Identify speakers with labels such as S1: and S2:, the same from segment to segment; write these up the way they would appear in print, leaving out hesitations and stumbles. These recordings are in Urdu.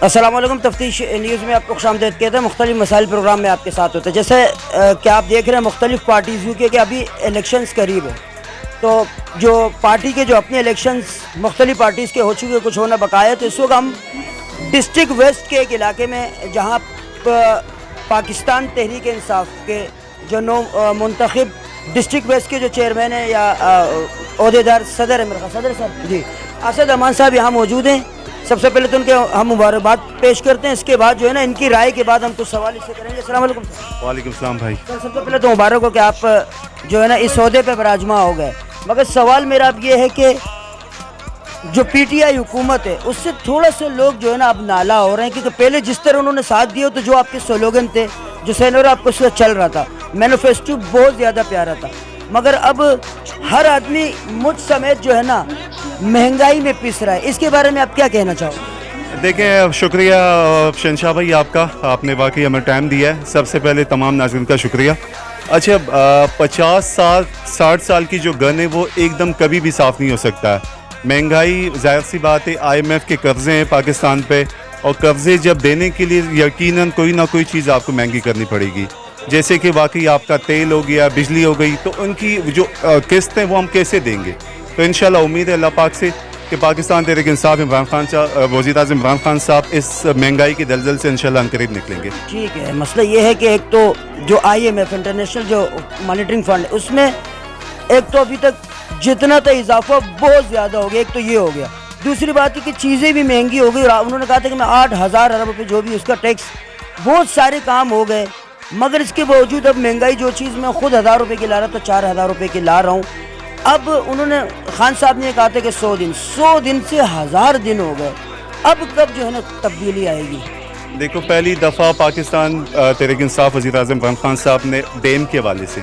S1: السلام علیکم. تفتیش نیوز میں آپ کو خوش آمدید کہتے ہیں. مختلف مسائل پروگرام میں آپ کے ساتھ ہوتے ہیں. جیسے کہ آپ دیکھ رہے ہیں مختلف پارٹیز یو کہ ابھی الیکشنز قریب ہے، تو جو پارٹی کے جو اپنے الیکشنز مختلف پارٹیز کے ہو چکے کچھ ہونا بقایا، تو اس وقت ہم ڈسٹرکٹ ویسٹ کے ایک علاقے میں جہاں پاکستان تحریک انصاف کے جو منتخب ڈسٹرکٹ ویسٹ کے جو چیئرمین ہیں یا عہدیدار صدر صاحب جی اسد امان صاحب یہاں موجود ہیں. سب سے پہلے تو ان کے ہم مبارکباد پیش کرتے ہیں، اس کے بعد جو ہے نا ان کی رائے کے بعد ہم کچھ سوال اس سے کریں گے. السلام علیکم.
S2: وعلیکم السلام بھائی.
S1: سب سے پہلے تو مبارک ہو کہ آپ جو ہے نا اس عہدے پہ براجما ہو گئے، مگر سوال میرا اب یہ ہے کہ جو پی ٹی آئی حکومت ہے اس سے تھوڑا سے لوگ جو ہے نا اب نالا ہو رہے ہیں، کیونکہ پہلے جس طرح انہوں نے ساتھ دیا تو جو آپ کے سلوگن تھے، جو سینور آپ کو اس وقت چل رہا تھا، مینیفیسٹو بہت زیادہ پیارا تھا، مگر اب ہر آدمی مجھ سمیت جو ہے نا مہنگائی میں پس رہا ہے. اس کے بارے میں آپ کیا کہنا چاہو گے؟
S2: دیکھیں، شکریہ شہنشاہ بھائی آپ کا، آپ نے واقعی ہمیں ٹائم دیا ہے. سب سے پہلے تمام ناظرین کا شکریہ. اچھا، 50 سال 60 سال کی جو گن ہے وہ ایک دم کبھی بھی صاف نہیں ہو سکتا ہے. مہنگائی ظاہر سی بات ہے، IMF کے قرضے ہیں پاکستان پہ، اور قرضے جب دینے کے لیے یقیناً کوئی نہ کوئی چیز آپ کو مہنگی کرنی پڑے گی. جیسے کہ واقعی آپ کا تیل ہو گیا، بجلی ہو گئی، تو ان کی جو قسط ہیں وہ ہم کیسے دیں گے؟ تو انشاءاللہ امید ہے اللہ پاک سے کہ پاکستان تحریک انصاف عمران خان صاحب، وزیر اعظم عمران خان صاحب اس مہنگائی کی دلدل سے انشاءاللہ عنقریب نکلیں گے.
S1: ٹھیک ہے. مسئلہ یہ ہے کہ ایک تو جو IMF انٹرنیشنل جو مانیٹرنگ فنڈ ہے، اس میں ایک تو ابھی تک جتنا تھا اضافہ بہت زیادہ ہو گیا. ایک تو یہ ہو گیا. دوسری بات ہے کہ چیزیں بھی مہنگی ہو گئی، اور انہوں نے کہا تھا کہ میں 8,000 ارب روپے جو بھی اس کا ٹیکس، بہت سارے کام ہو گئے، مگر اس کے باوجود اب مہنگائی جو چیز میں خود 1,000 روپے کی لا رہا تھا 4,000 روپے کی لا رہا ہوں. اب انہوں نے خان صاحب نے کہا تھا کہ 100 دن سے 1000 دن ہو گئے. اب کب جو ہے نا تبدیلی آئے گی؟
S2: دیکھو، پہلی دفعہ پاکستان تحریک انصاف وزیر اعظم عمران خان صاحب نے ڈیم کے حوالے سے،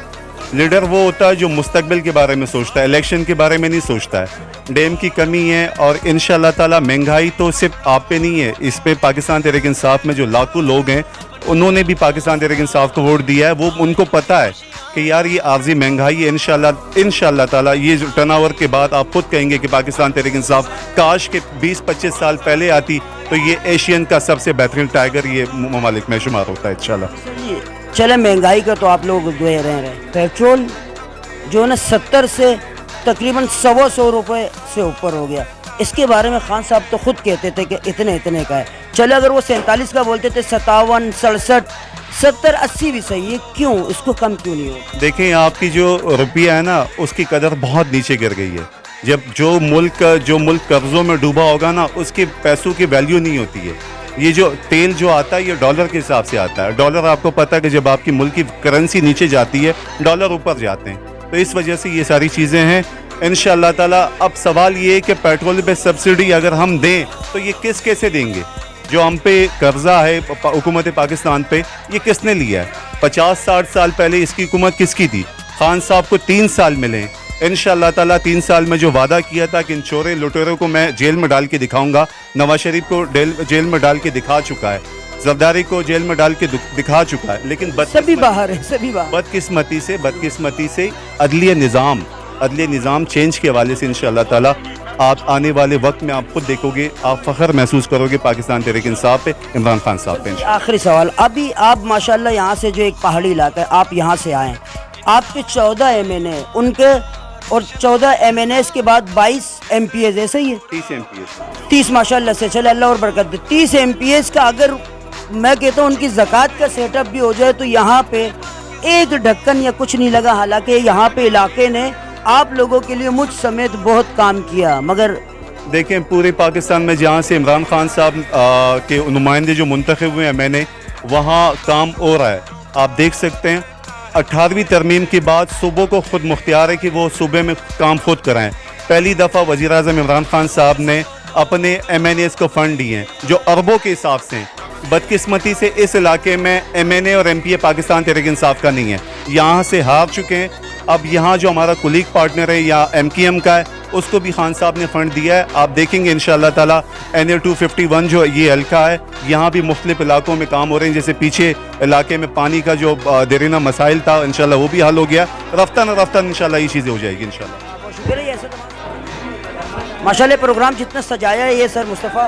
S2: لیڈر وہ ہوتا ہے جو مستقبل کے بارے میں سوچتا ہے، الیکشن کے بارے میں نہیں سوچتا ہے. ڈیم کی کمی ہے، اور انشاءاللہ تعالی مہنگائی تو صرف آپ پہ نہیں ہے، اس پہ پاکستان تحریک انصاف میں جو لاکھوں لوگ ہیں انہوں نے بھی پاکستان تحریک انصاف کو ووٹ دیا ہے. وہ ان کو پتہ ہے کہ یار یہ عارضی مہنگائی ہے. انشاءاللہ تعالی یہ ٹرن اوور کے بعد آپ خود کہیں گے کہ پاکستان تحریک انصاف کاش کے 20-25 سال پہلے آتی تو یہ ایشین کا سب سے بہترین ٹائیگر یہ ممالک میں شمار ہوتا ہے انشاءاللہ.
S1: چلے مہنگائی کا تو آپ لوگ دے رہے ہیں، پیٹرول جو ہے نا 70 سے تقریباً 100 روپے سے اوپر ہو گیا. اس کے بارے میں خان صاحب تو خود کہتے تھے کہ اتنے کا ہے. چلے اگر وہ 47 کا بولتے تھے، 57 67 70 80 بھی صحیح ہے، کیوں اس کو کم کیوں نہیں ہو؟
S2: دیکھیں، آپ کی جو روپیہ ہے نا اس کی قدر بہت نیچے گر گئی ہے. جب جو ملک قرضوں میں ڈوبا ہوگا نا اس کے پیسوں کی ویلیو نہیں ہوتی ہے. یہ جو تیل جو آتا ہے یہ ڈالر کے حساب سے آتا ہے. ڈالر آپ کو پتہ ہے کہ جب آپ کی ملک کی کرنسی نیچے جاتی ہے ڈالر اوپر جاتے ہیں، تو اس وجہ سے یہ ساری چیزیں ہیں. انشاءاللہ تعالی اب سوال یہ ہے کہ پیٹرول پہ سبسڈی اگر ہم دیں تو یہ کیسے دیں گے؟ جو ہم پہ قرضہ ہے حکومت پاکستان پہ، یہ کس نے لیا ہے؟ 50-60 سال پہلے اس کی حکومت کس کی تھی؟ خان صاحب کو 3 سال ملے. انشاءاللہ تعالی 3 سال میں جو وعدہ کیا تھا کہ ان چورے لٹوروں کو میں جیل میں ڈال کے دکھاؤں گا، نواز شریف کو جیل میں ڈال کے دکھا چکا ہے، زرداری کو جیل میں ڈال کے دکھا چکا ہے. لیکن
S1: سبھی باہر ہے.
S2: بدقسمتی سے عدلیہ نظام چینج کے حوالے سے انشاءاللہ تعالی آپ آنے والے وقت میں آپ خود دیکھو گے، آپ فخر محسوس کرو گے پاکستان تحریک انصاف پہ، عمران خان صاحب پہ.
S1: آخری سوال، ابھی آپ ماشاءاللہ یہاں سے جو ایک پہاڑی علاقہ ہے، آپ یہاں سے آئیں، آپ کے 14 MNA ان کے، اور 14 MNAs کے بعد 22 MPs ہے، صحیح ہے؟
S2: 30 MPs
S1: 30 ماشاءاللہ سے، چلے اللہ اور برکت دے. 30 MPs کا اگر میں کہتا ہوں ان کی زکوٰۃ کا سیٹ اپ بھی ہو جائے تو یہاں پہ ایک ڈھکن یا کچھ نہیں لگا. حالانکہ یہاں پہ علاقے نے آپ لوگوں کے لیے مجھ سمیت بہت کام کیا، مگر
S2: دیکھیں پورے پاکستان میں جہاں سے عمران خان صاحب کے نمائندے جو منتخب ہوئے ہیں میں نے، وہاں کام ہو رہا ہے. آپ دیکھ سکتے ہیں 18ویں ترمیم کے بعد صوبوں کو خود مختار ہے کہ وہ صوبے میں کام خود کرائیں. پہلی دفعہ وزیر اعظم عمران خان صاحب نے اپنے MNAs کو فنڈ دیے ہیں جو اربوں کے حساب سے ہیں. بدقسمتی سے اس علاقے میں MNA اور MPA پاکستان تحریک انصاف کا نہیں ہے، یہاں سے ہار چکے ہیں. اب یہاں جو ہمارا کولیگ پارٹنر ہے یا MKM کا ہے اس کو بھی خان صاحب نے فنڈ دیا ہے. آپ دیکھیں گے انشاءاللہ تعالی NA 251 جو یہ حلقہ ہے، یہاں بھی مختلف علاقوں میں کام ہو رہے ہیں. جیسے پیچھے علاقے میں پانی کا جو دیرینہ مسائل تھا انشاءاللہ وہ بھی حل ہو گیا. رفتہ انشاءاللہ یہ چیزیں ہو جائے گی انشاءاللہ.
S1: ماشاءاللہ پروگرام جتنا سجایا ہے یہ سر مصطفیٰ